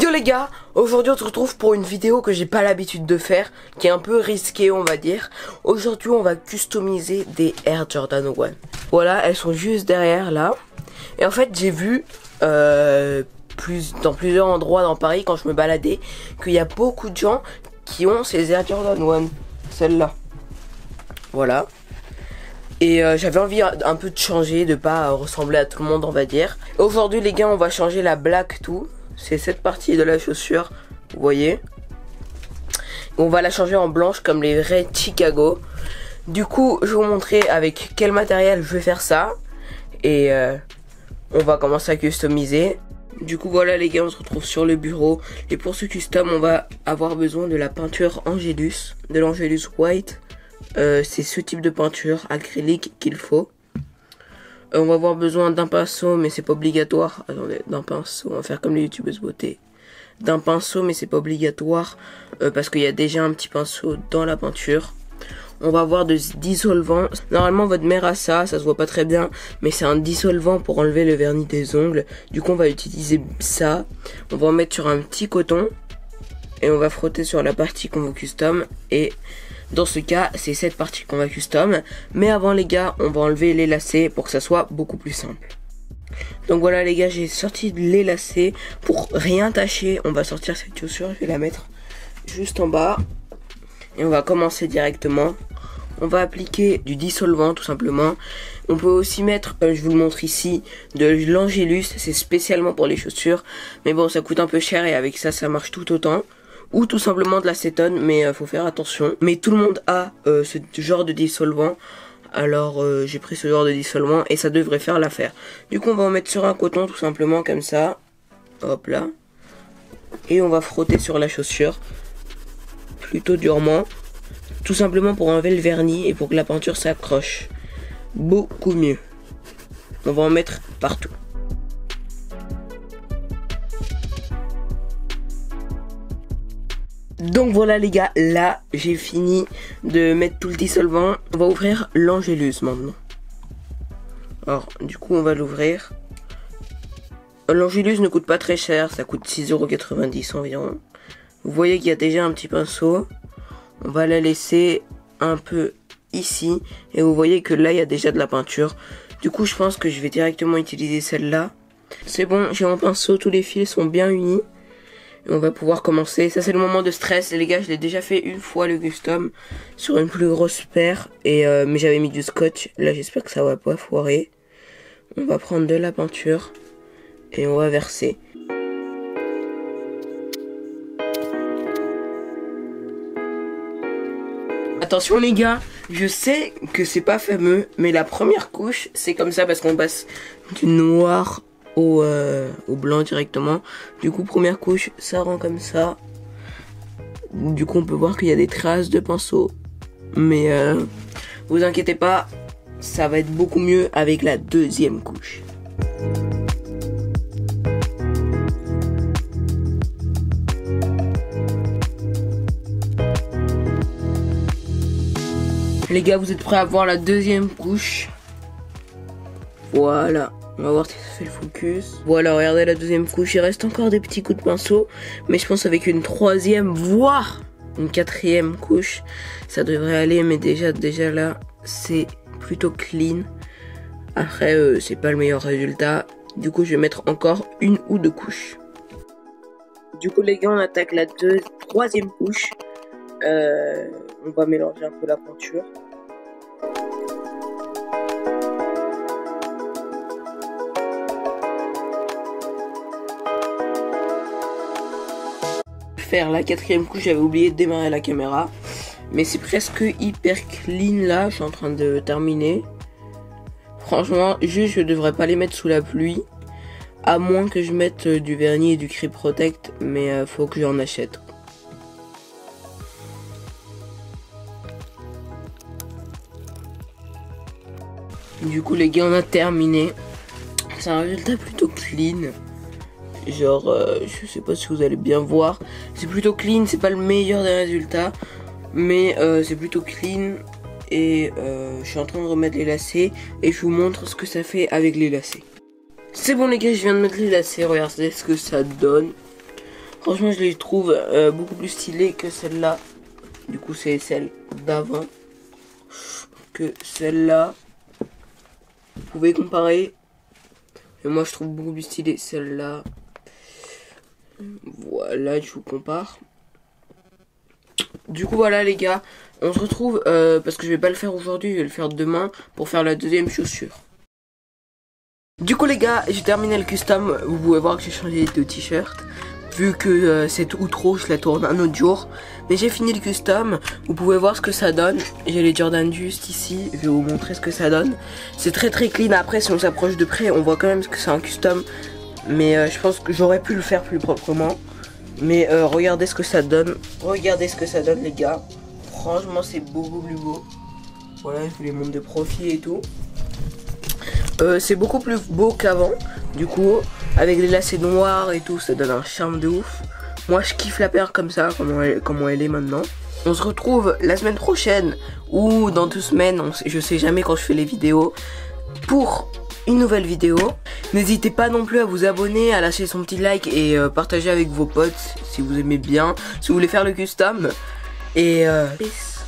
Yo les gars, aujourd'hui on se retrouve pour une vidéo que j'ai pas l'habitude de faire, qui est un peu risquée on va dire. Aujourd'hui on va customiser des Air Jordan 1. Voilà, elles sont juste derrière là. Et en fait j'ai vu dans plusieurs endroits dans Paris quand je me baladais qu'il y a beaucoup de gens qui ont ces Air Jordan 1, celle-là. Voilà. Et j'avais envie un peu de changer, de pas ressembler à tout le monde on va dire. Aujourd'hui les gars on va changer la black tout. C'est cette partie de la chaussure, vous voyez. On va la changer en blanche comme les vrais Chicago. Du coup, je vais vous montrer avec quel matériel je vais faire ça. Et on va commencer à customiser. Du coup, voilà les gars, on se retrouve sur le bureau. Et pour ce custom, on va avoir besoin de la peinture Angelus, de l'Angelus White. C'est ce type de peinture acrylique qu'il faut. On va avoir besoin d'un pinceau, mais c'est pas obligatoire. Attendez, d'un pinceau, on va faire comme les youtubeuses beauté. D'un pinceau, mais c'est pas obligatoire, parce qu'il y a déjà un petit pinceau dans la peinture. On va avoir de dissolvant. Normalement, votre mère a ça, ça se voit pas très bien, mais c'est un dissolvant pour enlever le vernis des ongles. Du coup, on va utiliser ça. On va en mettre sur un petit coton, et on va frotter sur la partie qu'on veut custom, et dans ce cas, c'est cette partie qu'on va custom. Mais avant les gars, on va enlever les lacets pour que ça soit beaucoup plus simple. Donc voilà les gars, j'ai sorti les lacets. Pour rien tâcher, on va sortir cette chaussure. Je vais la mettre juste en bas. Et on va commencer directement. On va appliquer du dissolvant tout simplement. On peut aussi mettre, je vous le montre ici, de l'Angelus. C'est spécialement pour les chaussures. Mais bon, ça coûte un peu cher et avec ça, ça marche tout autant. Ou tout simplement de l'acétone, mais faut faire attention. Mais tout le monde a ce genre de dissolvant. Alors j'ai pris ce genre de dissolvant et ça devrait faire l'affaire. Du coup on va en mettre sur un coton tout simplement comme ça. Hop là. Et on va frotter sur la chaussure. Plutôt durement. Tout simplement pour enlever le vernis et pour que la peinture s'accroche. Beaucoup mieux. On va en mettre partout. Donc voilà les gars, là j'ai fini de mettre tout le dissolvant. On va ouvrir l'Angelus maintenant. Alors du coup on va l'ouvrir. L'Angelus ne coûte pas très cher, ça coûte 6,90 € environ. Vous voyez qu'il y a déjà un petit pinceau. On va la laisser un peu ici. Et vous voyez que là il y a déjà de la peinture. Du coup je pense que je vais directement utiliser celle-là. C'est bon, j'ai mon pinceau, tous les fils sont bien unis. Et on va pouvoir commencer. Ça c'est le moment de stress. Les gars, je l'ai déjà fait une fois le custom sur une plus grosse paire. Et mais j'avais mis du scotch. Là j'espère que ça va pas foirer. On va prendre de la peinture. Et on va verser. Attention les gars, je sais que c'est pas fameux. Mais la première couche c'est comme ça parce qu'on passe du noir au blanc directement. Du coup première couche ça rend comme ça. Du coup on peut voir qu'il y a des traces de pinceau. Mais vous inquiétez pas, ça va être beaucoup mieux avec la deuxième couche. Les gars, vous êtes prêts à voir la deuxième couche? Voilà. On va voir si ça fait le focus. Voilà, regardez la deuxième couche. Il reste encore des petits coups de pinceau. Mais je pense avec une troisième, voire une quatrième couche, ça devrait aller. Mais déjà là, c'est plutôt clean. Après, c'est pas le meilleur résultat. Du coup, je vais mettre encore une ou deux couches. Du coup, les gars, on attaque la troisième couche. On va mélanger un peu la peinture. Faire la quatrième couche, j'avais oublié de démarrer la caméra, mais c'est presque hyper clean là. Je suis en train de terminer. Franchement, juste je devrais pas les mettre sous la pluie, à moins que je mette du vernis et du Crip Protect, mais faut que j'en achète. Du coup les gars, on a terminé. C'est un résultat plutôt clean. Genre, je sais pas si vous allez bien voir. C'est plutôt clean, c'est pas le meilleur des résultats. Mais c'est plutôt clean. Et je suis en train de remettre les lacets. Et je vous montre ce que ça fait avec les lacets. C'est bon les gars, je viens de mettre les lacets. Regardez ce que ça donne. Franchement, je les trouve beaucoup plus stylées que celle-là. Du coup, c'est celle d'avant que celle-là. Vous pouvez comparer. Et moi, je trouve beaucoup plus stylée celle-là. Voilà, je vous compare. Du coup, voilà les gars. On se retrouve, parce que je vais pas le faire aujourd'hui, je vais le faire demain pour faire la deuxième chaussure. Du coup les gars, j'ai terminé le custom. Vous pouvez voir que j'ai changé de t-shirt. Vu que cette outro, je la tourne un autre jour. Mais j'ai fini le custom. Vous pouvez voir ce que ça donne. J'ai les Jordan juste ici. Je vais vous montrer ce que ça donne. C'est très clean. Après, si on s'approche de près, on voit quand même que c'est un custom. Mais je pense que j'aurais pu le faire plus proprement. Mais regardez ce que ça donne. Regardez ce que ça donne les gars. Franchement, c'est beaucoup plus beau. Voilà, je vous les montre de profil et tout. C'est beaucoup plus beau qu'avant. Du coup, avec les lacets noirs et tout, ça donne un charme de ouf. Moi, je kiffe la paire comme ça, comment elle est maintenant. On se retrouve la semaine prochaine ou dans 2 semaines, je sais jamais quand je fais les vidéos, pour une nouvelle vidéo. N'hésitez pas non plus à vous abonner, à lâcher son petit like et partager avec vos potes si vous aimez bien, si vous voulez faire le custom. Et peace.